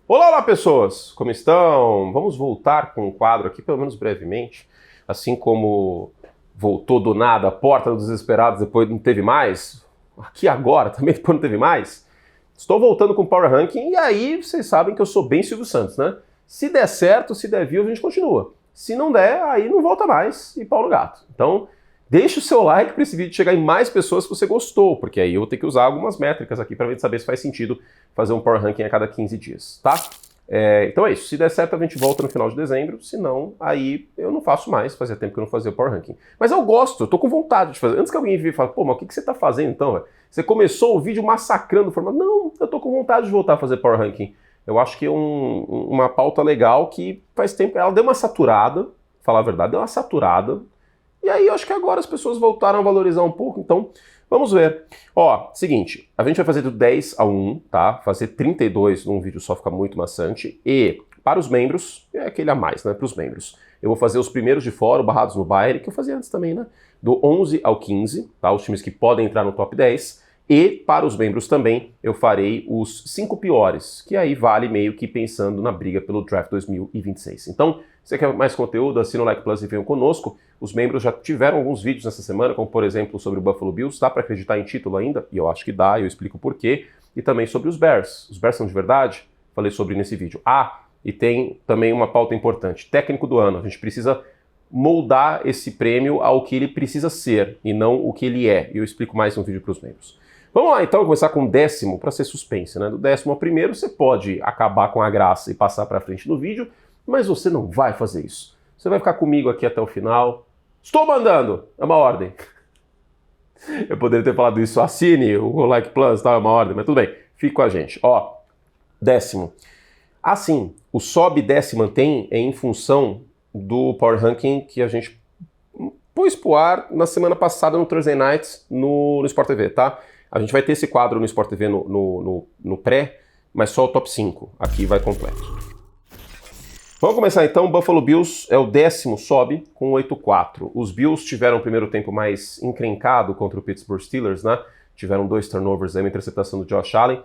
Olá, olá, pessoas! Como estão? Vamos voltar com o quadro aqui, pelo menos brevemente. Assim como voltou do nada a Porta dos Desesperados, depois não teve mais. Aqui agora também depois não teve mais. Estou voltando com o Power Ranking e aí vocês sabem que eu sou bem Silvio Santos, né? Se der certo, se der view, a gente continua. Se não der, aí não volta mais e pau no gato. Então, deixa o seu like para esse vídeo chegar em mais pessoas se você gostou, porque aí eu vou ter que usar algumas métricas aqui para saber se faz sentido fazer um Power Ranking a cada 15 dias, tá? Então é isso, se der certo a gente volta no final de dezembro, se não, aí eu não faço mais, fazia tempo que eu não fazia o Power Ranking. Mas eu gosto, eu tô com vontade de fazer. Antes que alguém venha e fale, pô, mas o que você tá fazendo então, velho? Você começou o vídeo massacrando o formato. Não, eu tô com vontade de voltar a fazer Power Ranking. Eu acho que é uma pauta legal que faz tempo, ela deu uma saturada, falar a verdade, deu uma saturada, e aí eu acho que agora as pessoas voltaram a valorizar um pouco, então vamos ver. Ó, seguinte, a gente vai fazer do 10 ao 1, tá? Fazer 32 num vídeo só fica muito maçante. E para os membros, é aquele a mais, né? Para os membros. Eu vou fazer os primeiros de fora, o Barrados no Bayern, que eu fazia antes também, né? Do 11 ao 15, tá? Os times que podem entrar no top 10. E para os membros também, eu farei os 5 piores, que aí vale meio que pensando na briga pelo Draft 2026. Então, se você quer mais conteúdo, assina o Like Plus e venham conosco. Os membros já tiveram alguns vídeos nessa semana, como por exemplo sobre o Buffalo Bills. Dá para acreditar em título ainda? E eu acho que dá, eu explico por quê. E também sobre os Bears. Os Bears são de verdade? Falei sobre nesse vídeo. Ah, e tem também uma pauta importante. Técnico do ano. A gente precisa moldar esse prêmio ao que ele precisa ser e não o que ele é. E eu explico mais no vídeo para os membros. Vamos lá então começar com o 10º para ser suspense, né? Do 10º ao 1º você pode acabar com a graça e passar para frente do vídeo, mas você não vai fazer isso. Você vai ficar comigo aqui até o final. Estou mandando! É uma ordem. Eu poderia ter falado isso, assine o Like Plus, tá? É uma ordem, mas tudo bem. Fique com a gente. Ó, 10º. Assim, o sobe e desce mantém é em função do Power Ranking que a gente pôs pro ar na semana passada no Thursday Nights no Sport TV, tá? A gente vai ter esse quadro no Sport TV no pré, mas só o top 5. Aqui vai completo. Vamos começar então. O Buffalo Bills é o 10º, sobe com 8-4. Os Bills tiveram o primeiro tempo mais encrencado contra o Pittsburgh Steelers, né? Tiveram 2 turnovers, uma interceptação do Josh Allen.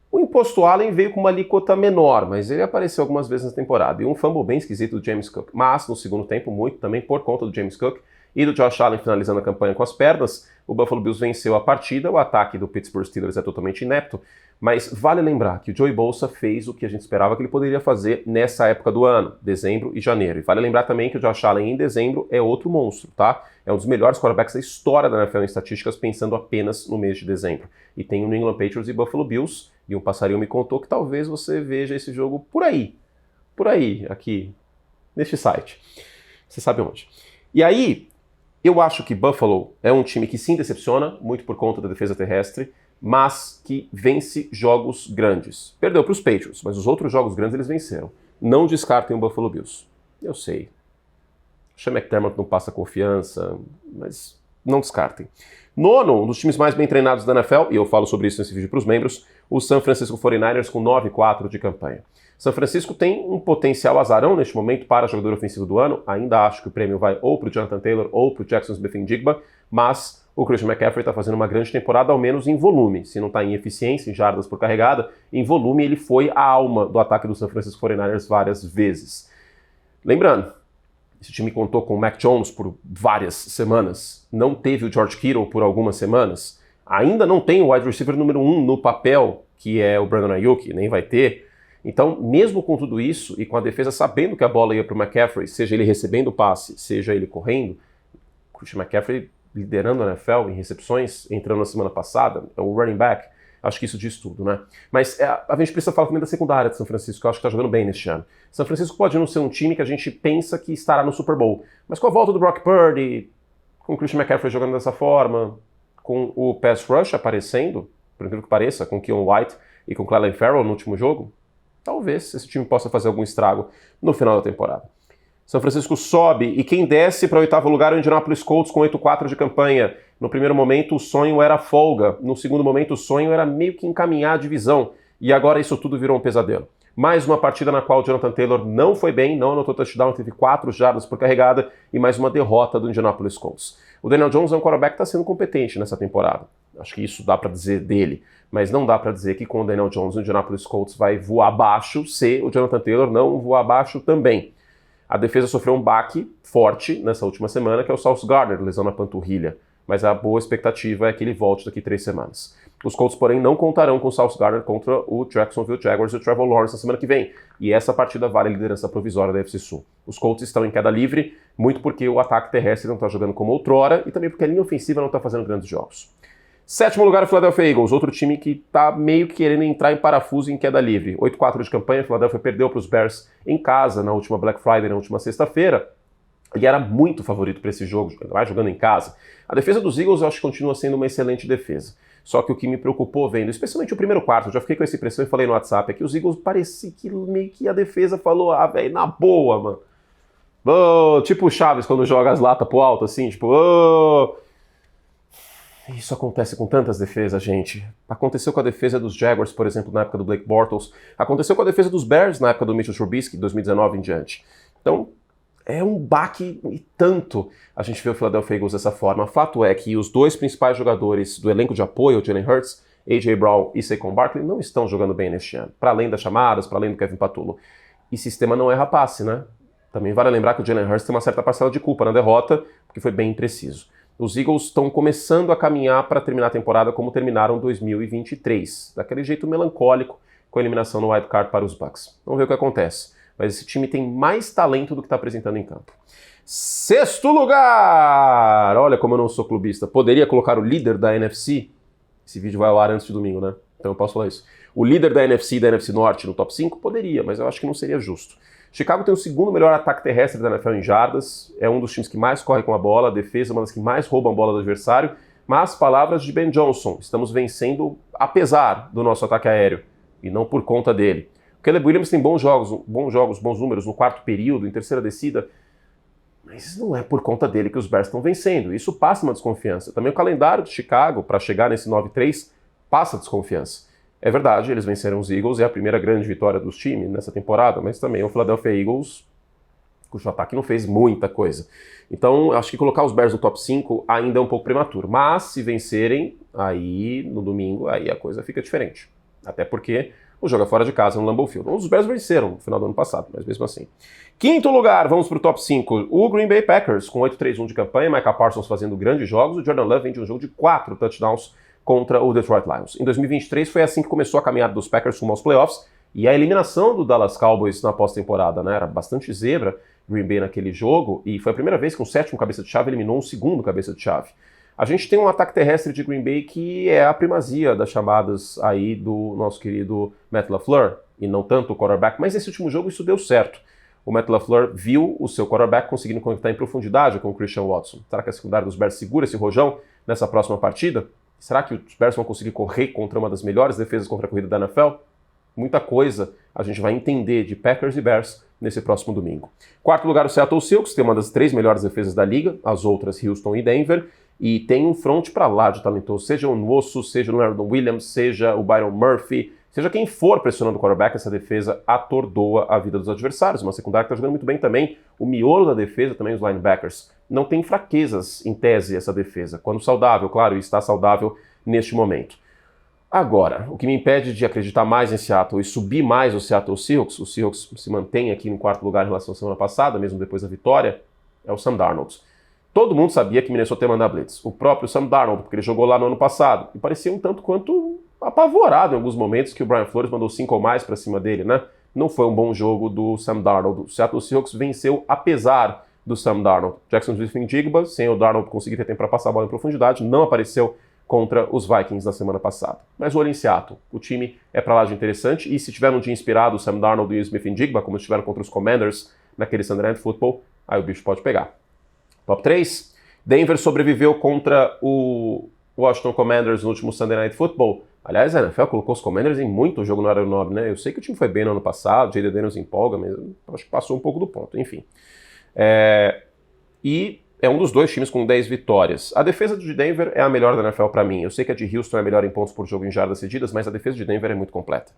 O imposto Allen veio com uma alíquota menor, mas ele apareceu algumas vezes na temporada. E um fumble bem esquisito do James Cook. Mas no segundo tempo, muito também por conta do James Cook e do Josh Allen finalizando a campanha com as pernas, o Buffalo Bills venceu a partida. O ataque do Pittsburgh Steelers é totalmente inepto, mas vale lembrar que o Joey Bosa fez o que a gente esperava que ele poderia fazer nessa época do ano, dezembro e janeiro. E vale lembrar também que o Josh Allen em dezembro é outro monstro, tá? É um dos melhores quarterbacks da história da NFL em estatísticas, pensando apenas no mês de dezembro. E tem o New England Patriots e Buffalo Bills, e um passarinho me contou que talvez você veja esse jogo por aí, aqui, neste site. Você sabe onde. E aí, eu acho que Buffalo é um time que sim decepciona, muito por conta da defesa terrestre, mas que vence jogos grandes. Perdeu para os Patriots, mas os outros jogos grandes eles venceram. Não descartem o Buffalo Bills. Eu sei. O Sean McDermott não passa confiança, mas não descartem. Nono, um dos times mais bem treinados da NFL, e eu falo sobre isso nesse vídeo para os membros, o San Francisco 49ers com 9-4 de campanha. São Francisco tem um potencial azarão neste momento para jogador ofensivo do ano. Ainda acho que o prêmio vai ou para o Jonathan Taylor ou para o Jackson Smith-Njigba, mas o Christian McCaffrey está fazendo uma grande temporada, ao menos em volume. Se não está em eficiência, em jardas por carregada, em volume ele foi a alma do ataque do San Francisco 49ers várias vezes. Lembrando, esse time contou com o Mac Jones por várias semanas, não teve o George Kittle por algumas semanas, ainda não tem o wide receiver número 1 no papel, que é o Brandon Ayuk, nem vai ter. Então, mesmo com tudo isso, e com a defesa sabendo que a bola ia para o McCaffrey, seja ele recebendo o passe, seja ele correndo, o Christian McCaffrey liderando a NFL em recepções, entrando na semana passada, é o running back, acho que isso diz tudo, né? Mas a gente precisa falar também da secundária de São Francisco, que eu acho que está jogando bem neste ano. São Francisco pode não ser um time que a gente pensa que estará no Super Bowl, mas com a volta do Brock Purdy, com o Christian McCaffrey jogando dessa forma, com o pass rush aparecendo, por incrível que pareça, com o Keon White e com o Clelin Ferrell no último jogo, talvez esse time possa fazer algum estrago no final da temporada. São Francisco sobe e quem desce para o 8º lugar é o Indianapolis Colts com 8-4 de campanha. No primeiro momento o sonho era folga, no segundo momento o sonho era meio que encaminhar a divisão e agora isso tudo virou um pesadelo. Mais uma partida na qual o Jonathan Taylor não foi bem, não anotou touchdown, teve 4 jardas por carregada e mais uma derrota do Indianapolis Colts. O Daniel Jones é um quarterback que está sendo competente nessa temporada, Acho que isso dá para dizer dele. Mas não dá para dizer que com o Daniel Jones no Indianapolis Colts vai voar abaixo se o Jonathan Taylor não voar abaixo também. A defesa sofreu um baque forte nessa última semana, que é o Sauce Gardner, lesão na panturrilha. Mas a boa expectativa é que ele volte daqui 3 semanas. Os Colts, porém, não contarão com o Sauce Gardner contra o Jacksonville Jaguars e o Trevor Lawrence na semana que vem. E essa partida vale a liderança provisória da NFC Sul. Os Colts estão em queda livre, muito porque o ataque terrestre não está jogando como outrora e também porque a linha ofensiva não está fazendo grandes jogos. 7º lugar, o Philadelphia Eagles, outro time que está meio que querendo entrar em parafuso em queda livre. 8-4 de campanha, a Philadelphia perdeu para os Bears em casa na última Black Friday, na última sexta-feira, e era muito favorito para esse jogo, vai jogando em casa. A defesa dos Eagles eu acho que continua sendo uma excelente defesa. Só que o que me preocupou vendo, especialmente o primeiro quarto, eu já fiquei com essa impressão e falei no WhatsApp, é que os Eagles parecia que meio que a defesa falou, velho, na boa, mano. Oh, tipo o Chaves quando joga as latas pro alto, assim, tipo, oh. Isso acontece com tantas defesas, gente. Aconteceu com a defesa dos Jaguars, por exemplo, na época do Blake Bortles. Aconteceu com a defesa dos Bears na época do Mitchell Trubisky, 2019 em diante. Então, é um baque e tanto a gente vê o Philadelphia Eagles dessa forma. Fato é que os 2 principais jogadores do elenco de apoio, o Jalen Hurts, A.J. Brown e Saquon Barkley, não estão jogando bem neste ano. Para além das chamadas, para além do Kevin Patullo. E sistema não erra passe, né? Também vale lembrar que o Jalen Hurts tem uma certa parcela de culpa na derrota, porque foi bem impreciso. Os Eagles estão começando a caminhar para terminar a temporada como terminaram 2023, daquele jeito melancólico, com a eliminação no wild card para os Bucks. Vamos ver o que acontece. Mas esse time tem mais talento do que está apresentando em campo. 6º lugar! Olha como eu não sou clubista. Poderia colocar o líder da NFC? Esse vídeo vai ao ar antes de domingo, né? Então eu posso falar isso. O líder da NFC e da NFC Norte no top 5? Poderia, mas eu acho que não seria justo. Chicago tem o 2º melhor ataque terrestre da NFL em jardas, é um dos times que mais corre com a bola, a defesa é uma das que mais roubam a bola do adversário, mas palavras de Ben Johnson, estamos vencendo apesar do nosso ataque aéreo, e não por conta dele. O Caleb Williams tem bons números no quarto período, em terceira descida, mas não é por conta dele que os Bears estão vencendo, isso passa uma desconfiança. Também o calendário de Chicago, para chegar nesse 9-3, passa desconfiança. É verdade, eles venceram os Eagles, é a primeira grande vitória dos times nessa temporada, mas também o Philadelphia Eagles, cujo ataque não fez muita coisa. Então, acho que colocar os Bears no top 5 ainda é um pouco prematuro. Mas, se vencerem, aí, no domingo, aí a coisa fica diferente. Até porque o jogo é fora de casa, no Lambeau Field. Os Bears venceram no final do ano passado, mas mesmo assim. 5º lugar, vamos para o top 5. O Green Bay Packers, com 8-3-1 de campanha, Micah Parsons fazendo grandes jogos, o Jordan Love vem de um jogo de 4 touchdowns contra o Detroit Lions. Em 2023 foi assim que começou a caminhada dos Packers rumo aos playoffs e a eliminação do Dallas Cowboys na pós-temporada, né? Era bastante zebra Green Bay naquele jogo e foi a primeira vez que um 7º cabeça de chave eliminou um 2º cabeça de chave. A gente tem um ataque terrestre de Green Bay que é a primazia das chamadas aí do nosso querido Matt LaFleur e não tanto o quarterback, mas nesse último jogo isso deu certo. O Matt LaFleur viu o seu quarterback conseguindo conectar em profundidade com o Christian Watson. Será que a secundária dos Bears segura esse rojão nessa próxima partida? Será que os Bears vão conseguir correr contra uma das melhores defesas contra a corrida da NFL? Muita coisa a gente vai entender de Packers e Bears nesse próximo domingo. 4º lugar, o Seattle Seahawks, tem uma das 3 melhores defesas da liga, as outras Houston e Denver, e tem um front para lá de talentoso, seja o Nwosu, seja o Aaron Williams, seja o Byron Murphy, seja quem for pressionando o quarterback, essa defesa atordoa a vida dos adversários. Uma secundária que está jogando muito bem também, o miolo da defesa, também os linebackers. Não tem fraquezas, em tese, essa defesa. Quando saudável, claro, e está saudável neste momento. Agora, o que me impede de acreditar mais em Seattle e subir mais o Seattle Seahawks, o Seahawks se mantém aqui no 4º lugar em relação à semana passada, mesmo depois da vitória, é o Sam Darnold. Todo mundo sabia que Minnesota ia mandar blitz. O próprio Sam Darnold, porque ele jogou lá no ano passado, e parecia um tanto quanto apavorado em alguns momentos que o Brian Flores mandou 5 ou mais para cima dele, né? Não foi um bom jogo do Sam Darnold. O Seattle Seahawks venceu apesar do Sam Darnold. Jackson Smith-Njigba, sem o Darnold conseguir ter tempo para passar a bola em profundidade, não apareceu contra os Vikings na semana passada. Mas o olho em Seattle. O time é para lá de interessante, e se tiver um dia inspirado o Sam Darnold e o Smith-Njigba, como estiveram contra os Commanders naquele Sunday Night Football, aí o bicho pode pegar. Top 3. Denver sobreviveu contra o Washington Commanders no último Sunday Night Football. Aliás, a NFL colocou os Commanders em muito jogo no horário nobre, né? Eu sei que o time foi bem no ano passado, Jayden Daniels empolga, mas acho que passou um pouco do ponto, enfim. E é um dos 2 times com 10 vitórias. A defesa de Denver é a melhor da NFL para mim. Eu sei que a de Houston é a melhor em pontos por jogo em jardas cedidas, mas a defesa de Denver é muito completa.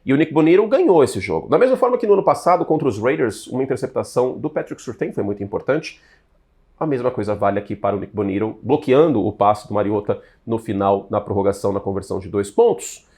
E o Nick Bonito ganhou esse jogo. Da mesma forma que no ano passado, contra os Raiders, uma interceptação do Patrick Surtain foi muito importante. A mesma coisa vale aqui para o Nick Bonito, bloqueando o passe do Mariota no final, na prorrogação, na conversão de 2 pontos.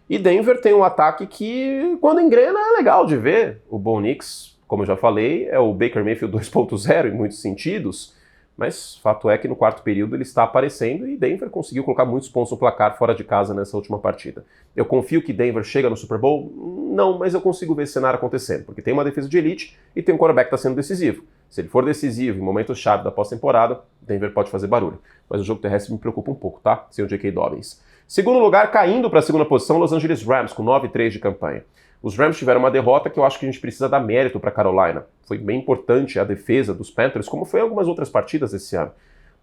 E Denver tem um ataque que, quando engrena, é legal de ver. O Bo Nix, como eu já falei, é o Baker Mayfield 2.0 em muitos sentidos, mas fato é que no quarto período ele está aparecendo e Denver conseguiu colocar muitos pontos no placar fora de casa nessa última partida. Eu confio que Denver chega no Super Bowl? Não, mas eu consigo ver esse cenário acontecendo, porque tem uma defesa de elite e tem um quarterback que está sendo decisivo. Se ele for decisivo em momentos-chave da pós-temporada, Denver pode fazer barulho. Mas o jogo terrestre me preocupa um pouco, tá? Sem o J.K. Dobbins. Segundo lugar, caindo para a segunda posição, Los Angeles Rams, com 9-3 de campanha. Os Rams tiveram uma derrota que eu acho que a gente precisa dar mérito para Carolina. Foi bem importante a defesa dos Panthers, como foi em algumas outras partidas esse ano.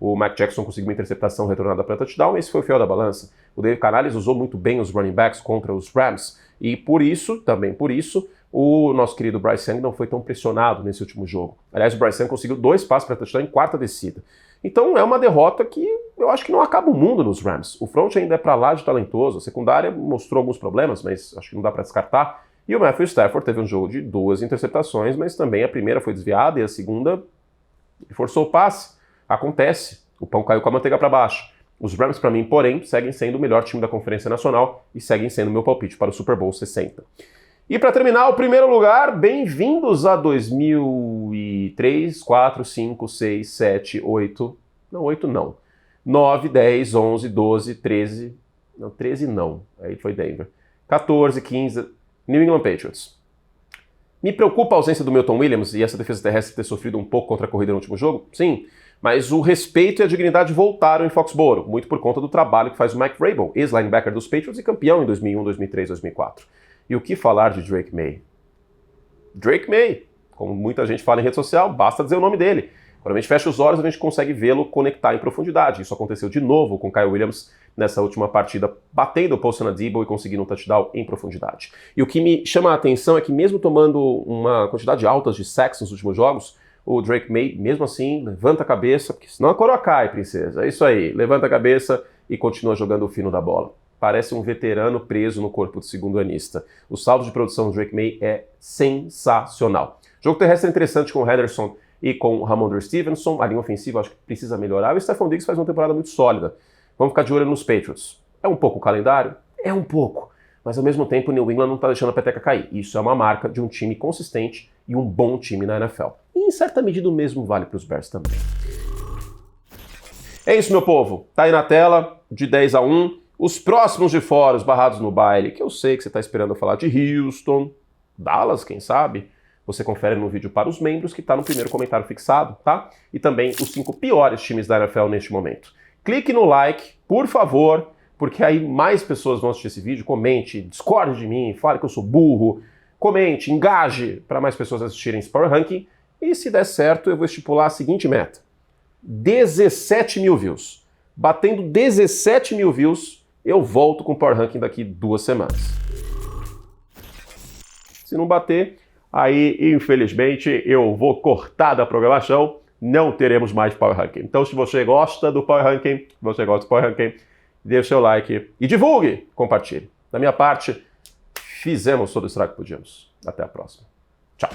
O Mac Jackson conseguiu uma interceptação retornada para touchdown, esse foi o fiel da balança. O David Canales usou muito bem os running backs contra os Rams, e por isso, também por isso, o nosso querido Bryce Young não foi tão pressionado nesse último jogo. Aliás, o Bryce Young conseguiu 2 passes para touchdown em quarta descida. Então é uma derrota que eu acho que não acaba o mundo nos Rams. O front ainda é para lá de talentoso, a secundária mostrou alguns problemas, mas acho que não dá para descartar. E o Matthew Stafford teve um jogo de 2 interceptações, mas também a primeira foi desviada e a segunda forçou o passe. Acontece, o pão caiu com a manteiga para baixo. Os Rams, para mim, porém, seguem sendo o melhor time da Conferência Nacional e seguem sendo meu palpite para o Super Bowl 60. E para terminar, o primeiro lugar, bem-vindos a 2003, 4, 5, 6, 7, 8... Não, 8 não. 9, 10, 11, 12, 13... Não, 13 não. Aí foi Denver. 14, 15... New England Patriots. Me preocupa a ausência do Milton Williams e essa defesa terrestre ter sofrido um pouco contra a corrida no último jogo? Sim. Mas o respeito e a dignidade voltaram em Foxborough, muito por conta do trabalho que faz o Mike Vrabel, ex-linebacker dos Patriots e campeão em 2001, 2003, 2004. E o que falar de Drake May? Drake May, como muita gente fala em rede social, basta dizer o nome dele. Quando a gente fecha os olhos, a gente consegue vê-lo conectar em profundidade. Isso aconteceu de novo com Kyle Williams nessa última partida, batendo o Paulson Adebo e conseguindo um touchdown em profundidade. E o que me chama a atenção é que mesmo tomando uma quantidade alta de sacks nos últimos jogos, o Drake May, mesmo assim, levanta a cabeça, porque senão a coroa cai, princesa. É isso aí, levanta a cabeça e continua jogando o fino da bola. Parece um veterano preso no corpo de segundo-anista. O saldo de produção do Drake May é sensacional. O jogo terrestre é interessante com o Henderson e com o Ramondre Stevenson. A linha ofensiva acho que precisa melhorar. O Stephon Diggs faz uma temporada muito sólida. Vamos ficar de olho nos Patriots. É um pouco o calendário? É um pouco. Mas ao mesmo tempo o New England não está deixando a peteca cair. Isso é uma marca de um time consistente e um bom time na NFL. E em certa medida o mesmo vale para os Bears também. É isso, meu povo. Tá aí na tela, de 10-1. Os próximos de fora, os barrados no baile, que eu sei que você está esperando eu falar de Houston, Dallas, quem sabe? Você confere no vídeo para os membros que está no primeiro comentário fixado, tá? E também os 5 piores times da NFL neste momento. Clique no like, por favor, porque aí mais pessoas vão assistir esse vídeo. Comente, discorde de mim, fale que eu sou burro, comente, engaje para mais pessoas assistirem esse Power Ranking. E se der certo, eu vou estipular a seguinte meta: 17 mil views. Batendo 17 mil views, eu volto com o Power Ranking daqui 2 semanas. Se não bater, aí, infelizmente, eu vou cortar da programação, não teremos mais Power Ranking. Então, se você gosta do Power Ranking, deixe seu like e divulgue, compartilhe. Da minha parte, fizemos todo o estrago que podíamos. Até a próxima. Tchau.